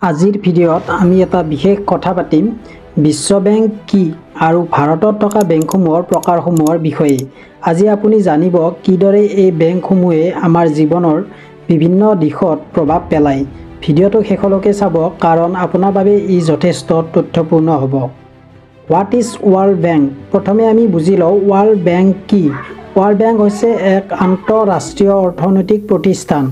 আজিৰ ভিডিঅ'ত আমি এটা বিশেষ কথা পাতিম বিশ্ব বেংক কি আৰু ভাৰতত থকা বেংকসমূহৰ প্ৰকাৰসমূহৰ বিষয়ে। আজি আপুনি জানিব কিদৰে এই বেংকসমূহে আমাৰ জীৱনৰ বিভিন্ন দিশত প্ৰভাৱ পেলায়। ভিডিঅ'টো শেষলৈকে চাব কাৰণ আপোনাৰ বাবে ই যথেষ্ট তথ্যপূৰ্ণ হ'ব। What is world bank? প্ৰথমে আমি বুজি লওঁ ৱৰ্ল্ড বেংক কি। ৱৰ্ল্ড বেংক হৈছে এক আন্তঃৰাষ্ট্ৰীয় অৰ্থনৈতিক প্ৰতিষ্ঠান।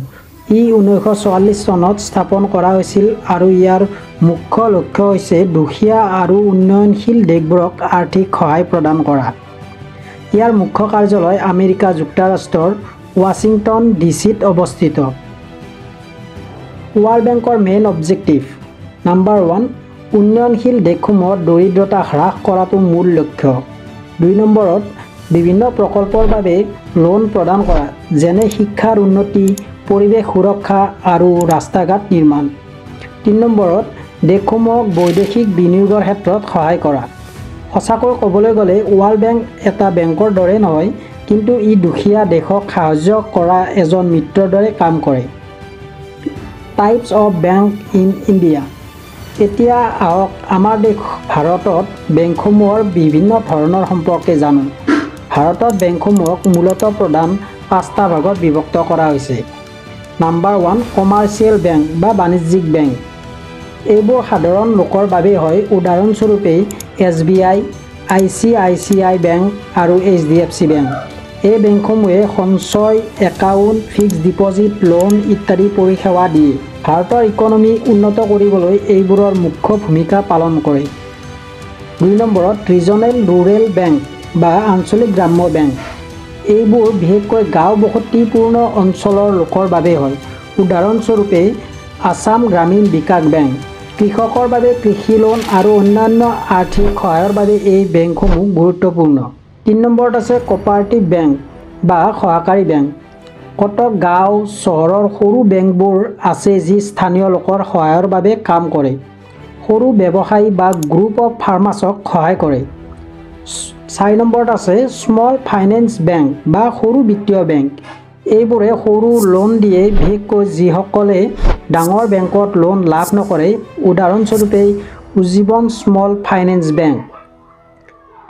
ই 1944 চনত স্থাপন কৰা হৈছিল আৰু ইয়াৰ মুখ্য লক্ষ্য হৈছে দুখীয়া আৰু উন্নয়নশীল দেশবোৰক আৰ্থিক সহায় প্ৰদান কৰা। ইয়াৰ মুখ্য কাৰ্যালয় আমেৰিকা যুক্তৰাষ্ট্ৰৰ ৱাশ্বিংটন ডিচিত অৱস্থিত। ৱৰ্ল্ড বেংকৰ মেইন অবজেক্টিভ। নাম্বাৰ 1, উন্নয়নশীল দেশসমূহত দৰিদ্ৰতা হ্ৰাস কৰাটো মূল লক্ষ্য। 2 নম্বৰত, বিভিন্ন প্ৰকল্পৰ বাবে লোন প্ৰদান কৰা, যেনে শিক্ষাৰ উন্নতি, পৰিৱেশ সুৰক্ষা আৰু ৰাস্তা ঘাট নিৰ্মাণ। 3 নম্বৰত, দেশসমূহক বৈদেশিক বিনিয়োগৰ ক্ষেত্ৰত সহায় কৰা। সঁচাকৈ ক'বলৈ গ'লে ৱৰ্ল্ড বেংক এটা বেংকৰ দৰে নহয়, কিন্তু ই দুখীয়া দেশক সাহায্য কৰা এজন মিত্ৰৰ দৰে কাম কৰে। Types of bank in India. এতিয়া আহক আমাৰ দেশ ভাৰতত বেংকসমূহৰ বিভিন্ন ধৰণৰ সম্পৰ্কে জানো। ভাৰতত বেংকসমূহক মূলতঃ প্ৰধান 5টা ভাগত বিভক্ত কৰা হৈছে। নাম্বাৰ 1, কমাৰ্চিয়েল বেংক বা বাণিজ্যিক বেংক। এইবোৰ সাধাৰণ লোকৰ বাবে হয়, উদাহৰণস্বৰূপে SBI, ICICI বেংক আৰু HDFC বেংক। এই বেংকসমূহে সঞ্চয়, একাউণ্ট, ফিক্সড ডিপজিট, লোন ইত্যাদি পৰিষেৱা দিয়ে। ভাৰতৰ ইকনমি উন্নত কৰিবলৈ এইবোৰৰ মুখ্য ভূমিকা পালন কৰে। 2 নম্বৰত, ৰিজনেল ৰুৰেল বেংক বা আঞ্চলিক গ্ৰাম্য বেংক। এইবোৰ বিশেষকৈ গাঁও বসতিপূৰ্ণ অঞ্চলৰ লোকৰ বাবে হয়, উদাহৰণস্বৰূপে আসাম গ্ৰামীণ বিকাশ বেংক। কৃষকৰ বাবে কৃষি লোন আৰু অন্যান্য আৰ্থিক সহায়ৰ বাবে এই বেংকসমূহ গুৰুত্বপূৰ্ণ। 3 নম্বৰত আছে কোঅপাৰেটিভ বেংক বা সহকাৰী বেংক। কটক গাঁও চহৰৰ সৰু বেংকবোৰ আছে যি স্থানীয় লোকৰ সহায়ৰ বাবে কাম কৰে। সৰু ব্যৱসায়ী বা গ্ৰুপ অফ ফাৰ্মাৰ্ছক সহায় কৰে। 4 নম্বৰত আছে স্মল ফাইনেন্স বেংক বা সৰু বিত্তীয় বেংক। এইবোৰে সৰু লোন দিয়ে, বিশেষকৈ যিসকলে ডাঙৰ বেংকত লোন লাভ নকৰে, উদাহৰণস্বৰূপে উজ্জীৱন স্মল ফাইনেন্স বেংক।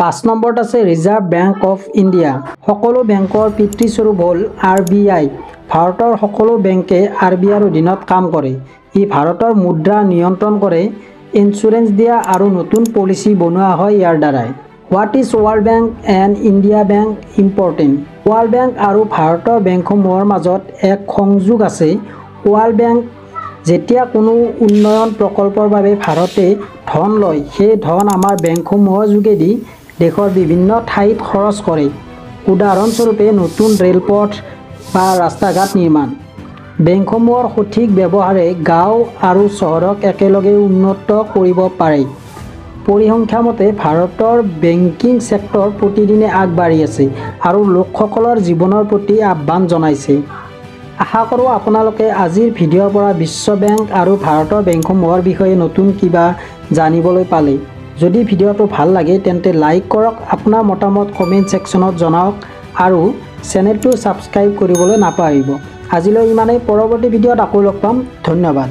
5 নম্বৰত আছে ৰিজাৰ্ভ বেংক অফ ইণ্ডিয়া। সকলো বেংকৰ পিতৃস্বৰূপ হ'ল RBI। ভাৰতৰ সকলো বেংকে RBIৰ অধীনত কাম কৰে। ই ভাৰতৰ মুদ্ৰা নিয়ন্ত্ৰণ কৰে, ইঞ্চুৰেঞ্চ দিয়া আৰু নতুন পলিচি বনোৱা হয় ইয়াৰ দ্বাৰাই। What is world bank and India bank important? World bank আৰু ভাৰতৰ বেংকসমূহৰ মাজত এক সংযোগ আছে। ৱৰ্ল্ড বেংক যেতিয়া কোনো উন্নয়ন প্ৰকল্পৰ বাবে ভাৰতে ধন লয়, সেই ধন আমাৰ বেংকসমূহৰ যোগেদি দেশৰ বিভিন্ন ঠাইত খৰচ কৰে, উদাহৰণস্বৰূপে নতুন ৰেলপথ বা ৰাস্তা ঘাট নিৰ্মাণ। বেংকসমূহৰ সঠিক ব্যৱহাৰে গাঁও আৰু চহৰক একেলগে উন্নত কৰিব পাৰে। পৰিসংখ্যা মতে ভাৰতৰ বেংকিং ছেক্টৰ প্ৰতিদিনে আগবাঢ়ি আছে আৰু লোকসকলৰ জীৱনৰ প্ৰতি আহ্বান জনাইছে। আশা কৰোঁ আপোনালোকে আজিৰ ভিডিঅ'ৰ পৰা বিশ্ব বেংক আৰু ভাৰতৰ বেংকসমূহৰ বিষয়ে নতুন কিবা জানিবলৈ পালে। যদি ভিডিঅ'টো ভাল লাগে তেন্তে লাইক কৰক, আপোনাৰ মতামত কমেণ্ট ছেকশ্যনত জনাওক আৰু চেনেলটো ছাবস্ক্ৰাইব কৰিবলৈ নাপাহৰিব। আজিলৈ ইমানেই। পৰৱৰ্তী ভিডিঅ'ত আকৌ লগ পাম। ধন্যবাদ।